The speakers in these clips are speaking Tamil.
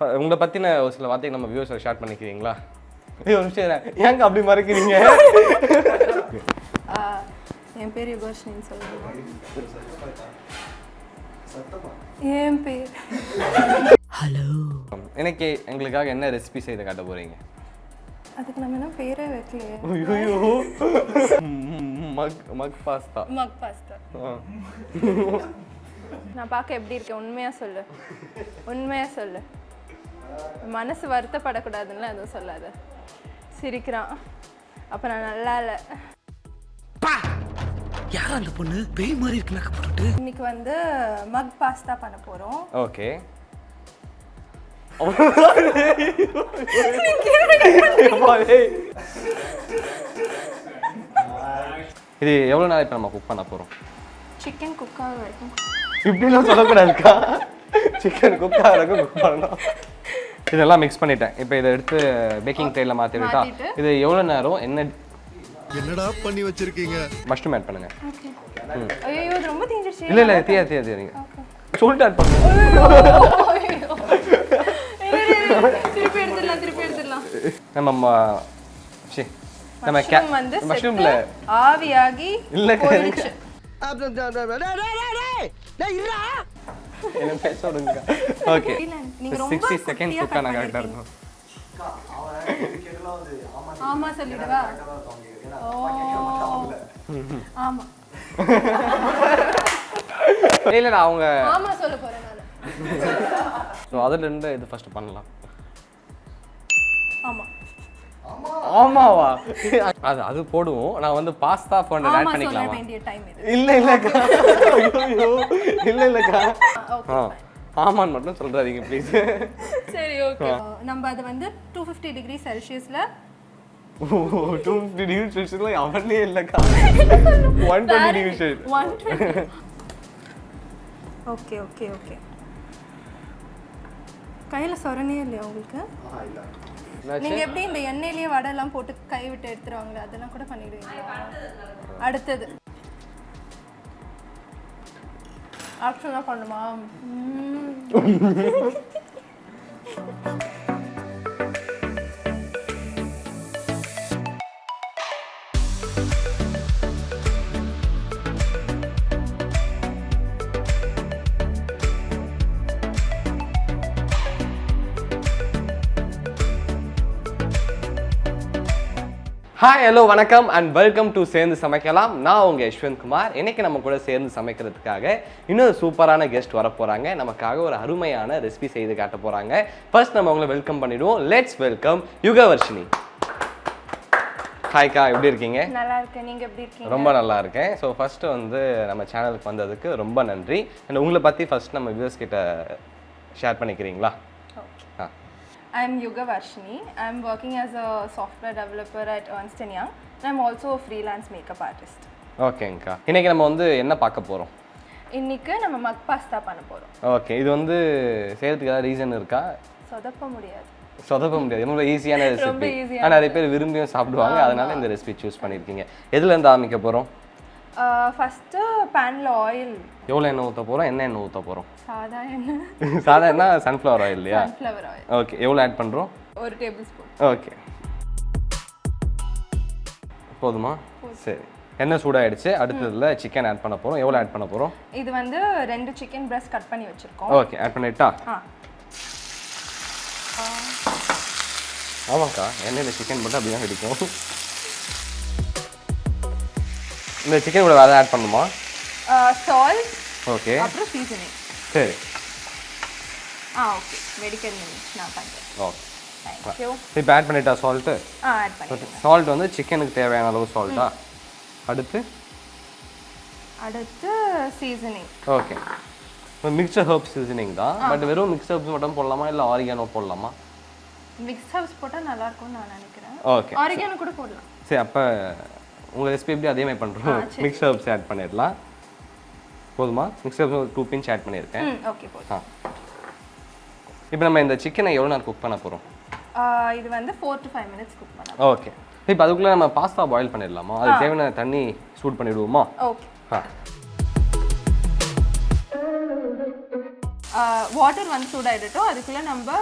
உங்களை பற்றின ஒரு சில வார்த்தைகள் நம்ம வியூவர்ஸை ஷேர் பண்ணிக்கிறீங்களா? ஒரு நிமிஷம் ஏங்க அப்படி மறைக்கிறீங்க? என் பேர் யுகவர்ஷினின்னு சொல்லுங்க. என் பேர் ஹலோ. எனக்கு எங்களுக்காக என்ன ரெசிபி செய்து காட்ட போகிறீங்க? அதுக்கு நம்ம என்ன பேரே வைக்கலையே. ஐயோ மக் பாஸ்தா. மக் பாஸ்தா. நான் பார்க்க எப்படி இருக்கேன்? உண்மையாக சொல்லு. மனசு வருத்தப்படக்கூடாதுன்னு எதுவும் சொல்லாத. சிரிக்கிறான். அப்போ நான் நல்லா இல்லை. யார் அந்த பொண்ணு? பேய் மாதிரி இருக்கு மேக்கப் போட்டுட்டு. இன்னைக்கு வந்து மக் பாஸ்தா பண்ண போகிறோம். ஓகே. இது எவ்வளோ நாள் இப்போ நம்ம குக் பண்ண போகிறோம்? சிக்கன் குக் ஆக வரைக்கும். இப்படிலாம் சொல்லக்கூடாதுக்கா. சிக்கன் குக் ஆக வரைக்கும் குக் பண்ணணும். இதெல்லாம் மிக்ஸ் பண்ணிட்டேன். இப்போ இதை எடுத்து பேக்கிங் ட்ரேல மாற்றிட்டா. இது எவ்வளோ நேரம் என்னடா பண்ணி வச்சிருக்கீங்க? மஷ்ரூம் ஆட் பண்ணுங்க. ஐயோ இது ரொம்ப தீஞ்சிருச்சு. இல்லை தீயா நீங்க சொல்லிட்டு ஆட் பண்ணுங்க. திருப்பி எடுத்துடலாம். நம்ம மஷ்ரூம்ல ஆவியாகி இல்ல போயிடுச்சு. என்ன பேச விடுங்க. ஓகே நீங்க ரொம்ப 60 செகண்ட்ஸ் குக் ஆனா கரெக்ட்டா இருக்கும். ஆமா சொல்லிடுவா. ஆமா இல்ல அவங்க ஆமா சொல்ல போறேன் நான். சோ அதுல இருந்து இது ஃபர்ஸ்ட் பண்ணலாம். ஆமா ஆமாவா? அது போடுவோம். நான் வந்து பாஸ்தா ஃபண்ட் ஆட் பண்ணிக்கலாமா? இல்லக்கா. இல்லக்கா. ஆமான்னு மட்டும் சொல்றாதீங்க ப்ளீஸ். சரி ஓகே. நம்ம அது வந்து 250 டிகிரி செல்சியஸ்ல 250 டிகிரி செல்சியஸ்ல அவனே இல்லக்கா. 120 டிகிரி செல்சியஸ். 120. ஓகே. கையில சொரனே இல்லையா உங்களுக்கு? நீங்க எப்படி இந்த எண்ணெயிலேயே வடை எல்லாம் போட்டு கை விட்டு எடுத்துருவாங்களே அதெல்லாம் கூட பண்ணிடுவீங்க? அடுத்தது ஆப்ஷனா பண்ணுமா? ஹாய் ஹலோ வணக்கம் அண்ட் வெல்கம் டு சேர்ந்து சமைக்கலாம். நான் உங்கள் யஷ்வந்த் குமார். இன்னைக்கு நம்ம கூட சேர்ந்து சமைக்கிறதுக்காக இன்னொரு சூப்பரான கெஸ்ட் வர போகிறாங்க. நமக்காக ஒரு அருமையான ரெசிபி செய்து காட்ட போகிறாங்க. ஃபர்ஸ்ட் நம்ம அவங்களை வெல்கம் பண்ணிடுவோம். Let's welcome யுகவர்ஷினி. ஹாய்க்கா, எப்படி இருக்கீங்க? நல்லா இருக்கேன். நீங்கள் எப்படி இருக்கீங்க? ரொம்ப நல்லா இருக்கேன். ஸோ ஃபர்ஸ்ட் வந்து நம்ம சேனலுக்கு வந்ததுக்கு ரொம்ப நன்றி. அண்ட் உங்களை பற்றி ஃபர்ஸ்ட் நம்ம வியூவர்ஸ் கிட்ட ஷேர் பண்ணிக்கிறீங்களா? I'm Yeshwanth. I'm working as a software developer at Ernst & Young. I'm also a freelance makeup artist. ஓகேங்கக்கா. இன்னைக்கு நம்ம வந்து என்ன பார்க்க போகிறோம்? இன்னைக்கு நம்ம மக் பாஸ்தா பண்ண போகிறோம். ஓகே. இது வந்து செய்யறதுக்கு ஏதாவது ரீசன் இருக்கா? சொதப்ப முடியாது. ரொம்ப ஈஸியான ரெசிபி. நிறைய பேர் விரும்பியும் சாப்பிடுவாங்க. அதனால இந்த ரெசிபி சூஸ் பண்ணியிருக்கீங்க. எதுலேருந்து ஆரம்பிக்க போகிறோம்? ஃபஸ்ட்டு பேனில் ஆயில். எவ்வளோ எண்ணெய் ஊற்ற போகிறோம்? என்ன எண்ணெய் ஊற்ற போகிறோம்? சாதா எண்ணெய். சாதா எண்ணெய் சன்ஃப்ளவர் ஆயில் இல்லையா? Sunflower oil. ஓகே. எவ்வளோ ஆட் பண்ணுறோம்? 1 டேபிள் ஸ்பூன். ஓகே. போதுமா? சரி. எண்ணெய் சூடாயிடுச்சு. அடுத்ததுல சிக்கன் ஆட் பண்ண போகிறோம். எவ்வளோ ஆட் பண்ண போகிறோம்? இது வந்து 2 சிக்கன் பிரஸ்ட் கட் பண்ணி வச்சுருக்கோம். ஓகே. ஆட் பண்ணிட்டா? ஆமாக்கா, எண்ணெயில் சிக்கன் போட்டு அப்படி தான் கிடைக்கும். இந்த சிக்கன் கூட வேறு ஆட் பண்ணுமா? சால்ட். ஓகே. அப்புறம் சீசனிங். சரி. ஓகே. மெடிக்கல் மினிட்ஸ் நான் பண்ணுறேன். ஓகே. Thank you. இப்போ ஆட் பண்ணிட்டா சால்ட்டு? ஆட் பண்ணிட்டேன். சால்ட் வந்து சிக்கனுக்கு தேவையான அளவு சால்ட்டா? அடுத்து seasoning. Okay. Mixer herbs seasoning தான். பட் வெறும் மிக்சர் ஹர்ப்ஸ் மட்டும் போடலாமா இல்லை ஆரிகானோ போடலாமா? மிக்ஸ் ஹர்ப்ஸ் போட்டால் நல்லா இருக்கும்னு நான் நினைக்கிறேன். ஓகே. ஆரிகானோ கூட போடலாம். சரி, அப்போ உங்கள் ரெசிபி எப்படி அதே மாதிரி பண்ணுறோம். மிக்ஸ் ஹர்ப்ஸ் ஆட் பண்ணிடலாம். போதுமா? மிக்ஸ் ஹர்ப்ஸ் ஒரு 2 பிஞ்ச் ஆட் பண்ணியிருக்கேன். ஓகே போதும். இப்போ நம்ம இந்த சிக்கனை எவ்வளோ நேரம் குக் பண்ண போகிறோம்? இது வந்து 4 to 5 minutes குக் பண்ணலாம். ஓகே. இப்போ அதுக்குள்ளே நம்ம பாஸ்தா பாயில் பண்ணிடலாமா? அதுக்கு தேவையான தண்ணி சூட் பண்ணிவிடுவோமா? ஓகே. வாட்டர் வந்து சூடாயிடட்டும் அதுக்குள்ள நம்ம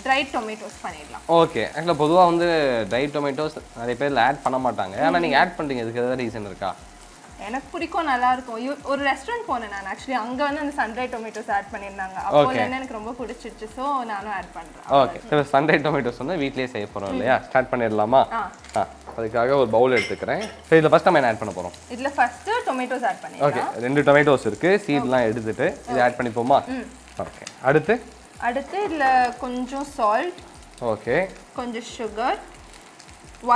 ட்ரை டொமேட்டோஸ் பண்ணிடலாம். ஓகே. ஆக்சுவலாக பொதுவாக வந்து ட்ரை டொமேட்டோஸ் நிறைய பேர் ஆட் பண்ண மாட்டாங்க. ஆனால் நீங்கள் ஆட் பண்ணுறீங்க, இதுக்கு ஏதாவது ரீசன் இருக்கா? எனக்கு பிடிக்கும், நல்லா இருக்கும். ஒரு ரெஸ்டாரண்ட் போனேன் நான் ஆக்சுவலி, அங்கே வந்து அந்த சன்ட்ரை டொமேட்டோஸ் ஆட் பண்ணியிருந்தாங்க. அப்போல இருந்து எனக்கு ரொம்ப பிடிச்சிருச்சு, ஸோ நானும் ஆட் பண்ணுறேன். ஓகே. ஸோ சன்ட்ரை டொமேட்டோஸ் வந்து வீட்லேயே செய்ய போகிறோம் இல்லையா? ஸ்டார்ட் பண்ணிடலாமா? அதுக்காக ஒரு பவுல் எடுத்துக்கிறேன். ஸோ இதில் ஃபஸ்ட் நம்ம என்ன ஆட் பண்ண போகிறோம்? இதில் ஃபஸ்ட்டு டொமேட்டோஸ் ஆட் பண்ணிடலாம். ஓகே. 2 டொமேட்டோஸ் இருக்குது, சீட்லாம் எடுத்துட்டு இதை ஆட் பண்ணிப்போமா? ஓகே. அடுத்து இதில் கொஞ்சம் சால்ட். ஓகே. கொஞ்சம் sugar,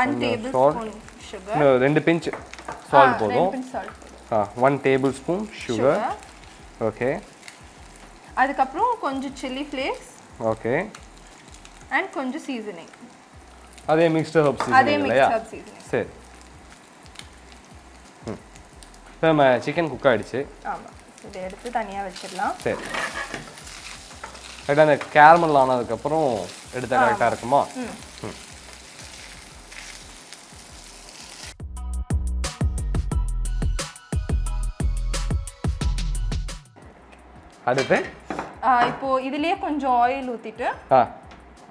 1 tablespoon sugar. 2 pinch salt போதும். 1 டேபிள் ஸ்பூன் சுகர். ஓகே. அதுக்கப்புறம் கொஞ்சம் சில்லி ஃப்ளேக்ஸ். ஓகே. அண்ட் கொஞ்சம் சீசனிங். அதே மிக்ஸ்டு ஹர்ப் சீசனிங் இல்லையா? சரி. நம்ம சிக்கன் குக் ஆயிடுச்சு. ஆமாம், இதை எடுத்து தனியாக வச்சிடலாம். சரி. கரெக்டாக அந்த கேரமல் ஆனதுக்கப்புறம் எடுத்தால் கரெக்டாக இருக்குமா? அடுத்து இப்போ இதுலயே கொஞ்சம் ஆயில் ஊத்திட்டு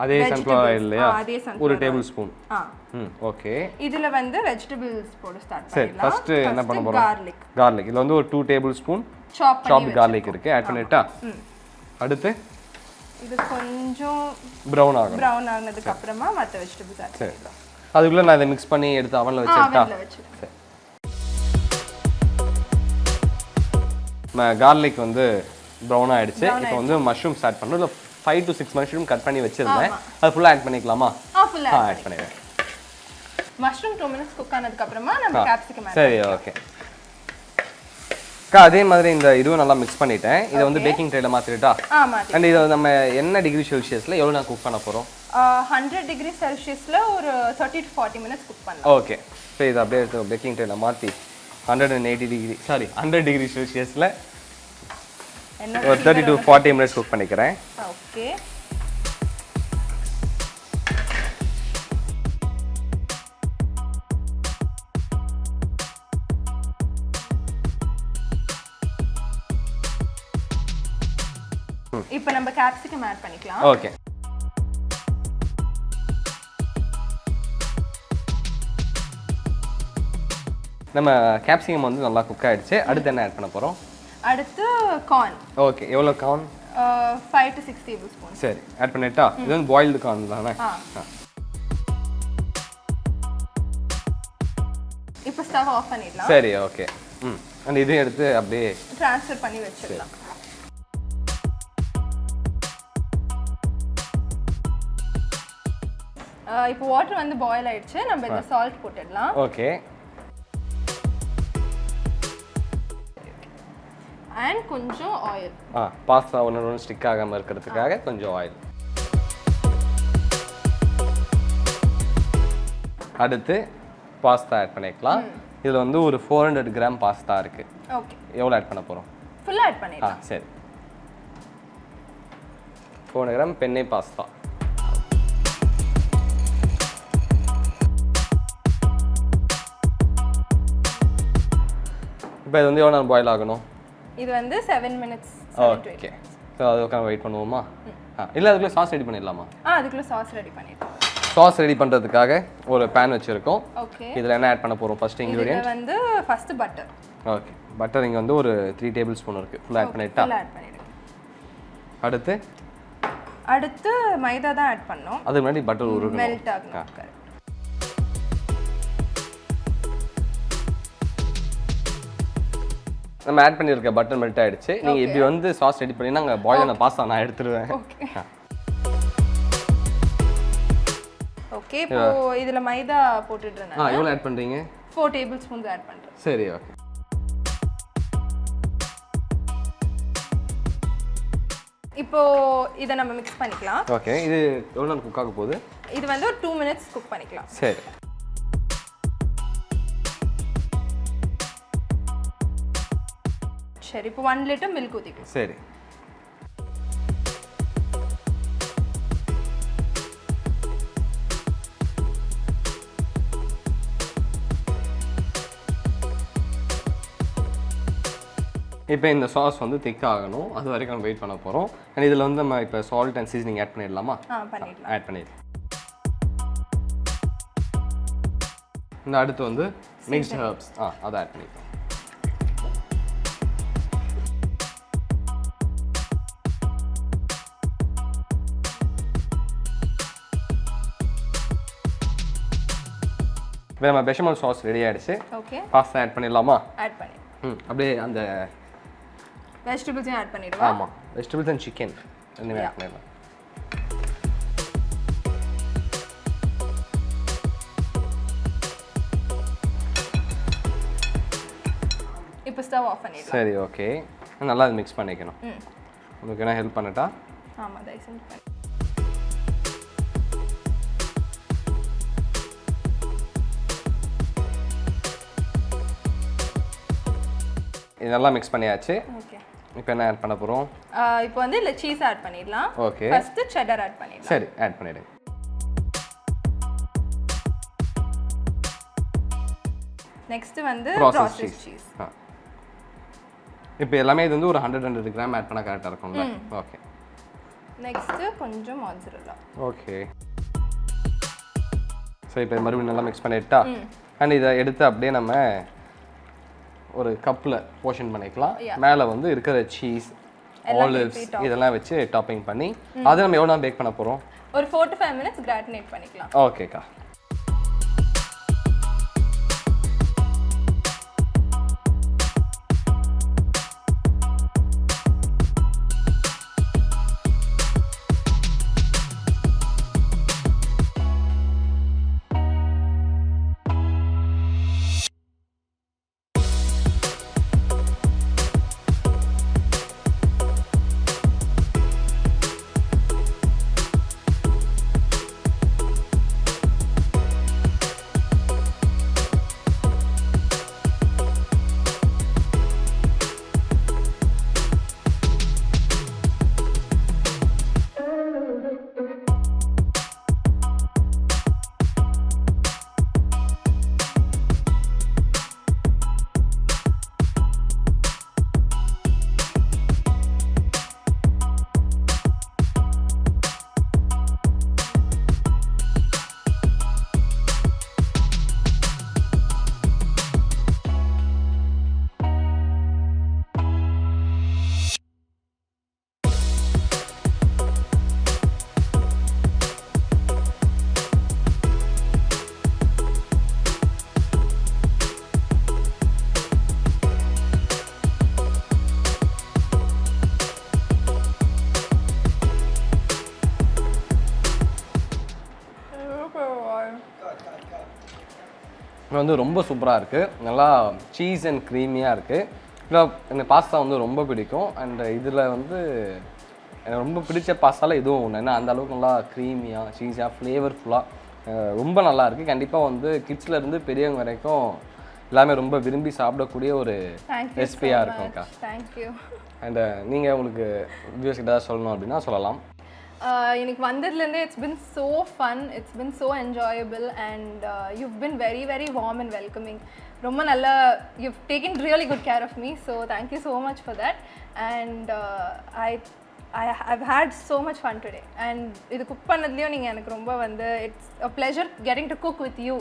அதே சன்ஃப்ளவர் ஆயில் இல்லையா? ஒரு டேபிள் ஸ்பூன். ஓகே. இதுல வந்து வெஜிடபிள்ஸ் போட ஸ்டார்ட் சரி. பண்ணலாம். ஃபர்ஸ்ட் என்ன பண்ண போறோம்? garlic. இதுல வந்து ஒரு 2 டேபிள் ஸ்பூன் chopped garlic இருக்கு, ஆட் பண்ணிட்டா. அடுத்து இது கொஞ்சம் பிரவுன் ஆனதுக்கு அப்புறமா மத்த வெஜிடபிள்ஸ் ஆட் பண்ணிடலாம். அதுக்குள்ள நான் இதை மிக்ஸ் பண்ணி எடுத்து அவன்ல வச்சிட்டா. சரி. garlic வந்து ப்ரௌன் ஆயிடுச்சு. இப்போ வந்து மஷ்ரூம் ஸ்டார்ட் பண்ணோம். இல்ல 5 to 6 மஷ்ரூம் கட் பண்ணி வச்சிருந்தேன். அது ஃபுல்லா ஆட் பண்ணிக்கலாமா? ஃபுல்லா ஆட் பண்ணிடுறேன். மஷ்ரூம் 2 minutes குக் ஆனதுக்கு அப்புறமா நம்ம கேப்சிகம் ஆட். சரி, ஓகே. அதே மாதிரி இந்த இதுவும் நல்லா மிக்ஸ் பண்ணிட்டேன். இதை வந்து பேக்கிங் ட்ரேல மாத்திட்டா. அண்ட் இதை நம்ம என்ன டிகிரி செல்சியஸ்ல எவ்வளவு நான் குக் பண்ண போறோம்? 100 டிகிரி செல்சியஸ்ல ஒரு 30 to 40 minutes குக் பண்ணலாம். ஓகே. ஸோ இதை அப்படியே எடுத்து பேக்கிங் ட்ரேல மாற்றி 100 டிகிரி செல்சியஸ்ல ஒரு 30 to 40 minutes குக் பண்ணிக்கிறேன். ஓகே. இப்போ நம்ம கேப்சிகம் ஆட் பண்ணிக்கலாம். ஓகே. நம்ம கேப்சிகம் வந்து நல்லா குக் ஆயிடுச்சு. அடுத்து என்ன ஆட் பண்ண போறோம்? அடுத்து கார்ன். ஓகே. எவ்வளவு கார்ன்? 5 to 6 tablespoons. சரி, ஆட் பண்ணிட்டா. இது வந்து பாயில்டு கார்ன் தானே? இப்போ ஸ்டவ் ஆஃப் பண்ணிடலாம். சரி, ஓகே. அண்ட் இதையும் எடுத்து அப்படியே ட்ரான்ஸ்ஃபர் பண்ணி வச்சிடலாம். இப்போ வாட்டர் வந்து பாயில் ஆயிடுச்சு. நம்ம இந்த சால்ட் போட்டுடலாம். ஓகே. அண்ட் கொஞ்சம் ஆயில். பாஸ்தா ஒன்று ஸ்டிக் ஆகாம இருக்கிறதுக்காக கொஞ்சம் ஆயில். அடுத்து பாஸ்தா ஆட் பண்ணிக்கலாம். இதுல வந்து ஒரு 400 கிராம் பாஸ்தா இருக்கு. ஓகே. எவ்வளவு ஆட் பண்ண போறோம்? ஃபுல்லா ஆட் பண்ணிடலாம். சரி. 400 கிராம் பென்னே பாஸ்தா. இப்போ இது வந்து எவ்வளோ நேரம் பாயில் ஆகணும்? இது வந்து 7 minutes. ஓகே. ஸோ அது உட்காந்து வெயிட் பண்ணுவோமா? இல்லை அதுக்குள்ளே சாஸ் ரெடி பண்ணிடலாமா? அதுக்குள்ளே சாஸ் ரெடி பண்ணிடலாம். சாஸ் ரெடி பண்ணுறதுக்காக ஒரு பேன் வச்சுருக்கோம். ஓகே. இதில் என்ன ஆட் பண்ண போகிறோம்? ஃபர்ஸ்ட் இன்க்ரீடியன்ட் இது வந்து ஃபர்ஸ்ட் பட்டர். ஓகே. பட்டர் இங்கே வந்து ஒரு 3 டேபிள் ஸ்பூன் இருக்குது. ஃபுல்லாக ஆட் பண்ணிட்டா? ஃபுல்லாக ஆட் பண்ணிடுங்க. அடுத்து மைதா தான் ஆட் பண்ணோம். அதுக்கு முன்னாடி பட்டர் உருகணும். மெல்ட் ஆகணும். கரெக்ட். நம்ம ஆட் பண்ணியிருக்க பட்டர் மெல்ட் ஆயிடுச்சு. நீங்கள் இப்படி வந்து சாஸ் ரெடி பண்ணி நாங்கள் பாயில் ஆன பாஸ்தா நான் எடுத்துருவேன். ஓகே. ஓகே. இப்போ இதில் மைதா போட்டுடுறேன். எவ்வளோ ஆட் பண்ணுறீங்க? 4 tablespoons ஆட் பண்ணுறேன். சரி, ஓகே. இப்போ இதை நம்ம மிக்ஸ் பண்ணிக்கலாம். ஓகே. இது எவ்வளோ நேரம் குக் ஆக போகுது? இது வந்து ஒரு 2 minutes குக் பண்ணிக்கலாம். சரி. சரி, இப்போ 1 liter மில்க் ஊற்றிக்கலாம். சரி. இப்போ இந்த சாஸ் வந்து திக் ஆகணும், அது வரைக்கும் நம்ம வெயிட் பண்ண போகிறோம். அண்ட் இதில் வந்து நம்ம இப்போ சால்ட் அண்ட் சீசனிங் ஆட் பண்ணிடலாமா? பண்ணிடலாம். ஆட் பண்ணிடலாம். இந்த அடுத்து வந்து மிக்ஸ்ட் ஹர்ப்ஸ் அதை ஆட் பண்ணிக்கலாம். இப்போ நம்ம பெஷமல் சாஸ் ரெடி ஆகிடுச்சு. ஓகே, பாஸ்தா ஆட் பண்ணிடலாமா? ஆட் பண்ணி அப்படியே அந்த வெஜிடபிள்ஸையும் ஆட் பண்ணிடுவா. ஆமாம், வெஜிடபிள்ஸ் அண்ட் சிக்கன் ரெண்டுமே ஆட் பண்ணிடலாம். இப்போ ஸ்டவ் ஆஃப் பண்ணிடலாம். சரி, ஓகே. நல்லா அது மிக்ஸ் பண்ணிக்கணும். உங்களுக்கு என்ன ஹெல்ப் பண்ணட்டா? ஆமாம், தயவு செஞ்சு. இதெல்லாம் மிக்ஸ் பண்ணியாச்சு. ஓகே, இப்போ என்ன ஆட் பண்ண போகிறோம்? இப்போ வந்து இல்லை சீஸ் ஆட் பண்ணிடலாம். ஓகே, ஃபர்ஸ்ட் செடர் ஆட் பண்ணிடலாம். சரி, ஆட் பண்ணிடுங்க. நெக்ஸ்ட் வந்து ப்ராசஸ் சீஸ். இப்போ எல்லாமே இது வந்து ஒரு 100 கிராம் ஆட் பண்ணால் கரெக்டாக இருக்கும்ல? ஓகே. நெக்ஸ்ட் கொஞ்சம் மாzzarella. ஓகே, ஸோ இப்போ மறுபடியும் நல்லா மிக்ஸ் பண்ணிட்டா. அண்ட் இதை எடுத்து அப்படியே நம்ம ஒரு கப்பில் போர்ஷன் பண்ணிக்கலாம். மேலே வந்து இருக்கிற சீஸ், ஆலிவ்ஸ் இதெல்லாம் வச்சு டாப்பிங் பண்ணி அதை நம்ம எவ்வளோ பேக் பண்ண போகிறோம்? ஒரு 4 to 5 minutes கிராட்டினேட் பண்ணிக்கலாம். ஓகேக்கா. இது வந்து ரொம்ப சூப்பராக இருக்குது. நல்லா சீஸ் அண்ட் க்ரீமியாக இருக்குது. இல்லை, எனக்கு பாஸ்தா வந்து ரொம்ப பிடிக்கும். அண்ட் இதில் வந்து எனக்கு ரொம்ப பிடிச்ச பாஸ்தாவில் இதுவும் ஒன்று. ஏன்னா அந்த அளவுக்கு நல்லா க்ரீமியாக, சீஸாக, ஃப்ளேவர்ஃபுல்லாக ரொம்ப நல்லா இருக்குது. கண்டிப்பாக வந்து கிட்ஸ்லேருந்து பெரியவங்க வரைக்கும் எல்லாமே ரொம்ப விரும்பி சாப்பிடக்கூடிய ஒரு ரெசிபியாக இருக்கும்க்கா. தேங்க்யூ. அண்ட் நீங்கள் உங்களுக்கு வியூஸ் கிட்ட சொல்லணும் அப்படின்னா சொல்லலாம். எனக்கு வந்ததுலேருந்தே it's been so fun, it's been so enjoyable and you've been very very warm and welcoming. ரொம்ப நல்லா you've taken really good care of me. So thank you so much for that. And I've had so much fun today. And இது குக் பண்ணதுலேயும் நீங்கள் எனக்கு ரொம்ப வந்து it's a pleasure getting to cook with you.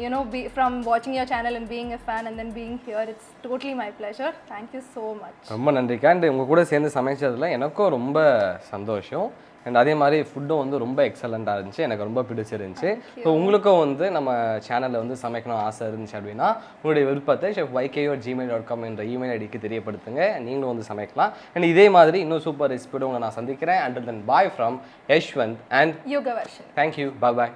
You know, from watching your channel and being a fan and then being here, it's totally my pleasure. Thank you so much. ரொம்ப நன்றிக்கா. அண்ட் உங்கள் கூட சேர்ந்து சமைச்சதில் எனக்கும் ரொம்ப சந்தோஷம். அண்ட் அதே மாதிரி ஃபுட்டும் வந்து ரொம்ப எக்ஸலண்ட்டாக இருந்துச்சு, எனக்கு ரொம்ப பிடிச்சிருந்துச்சு. ஸோ உங்களுக்கும் வந்து நம்ம சேனலில் வந்து சமைக்கணும் ஆசை இருந்துச்சு அப்படின்னா உங்களுடைய விருப்பத்தை chef YKU@gmail.com என்ற இமெயில் ஐடிக்கு தெரியப்படுத்துங்க. நீங்களும் வந்து சமைக்கலாம். அண்ட் இதே மாதிரி இன்னும் சூப்பர் ரெசிபியோட உங்களை நான் சந்திக்கிறேன். Until then, bye from Yeshwanth and Yoga version. Thank you. Bye bye.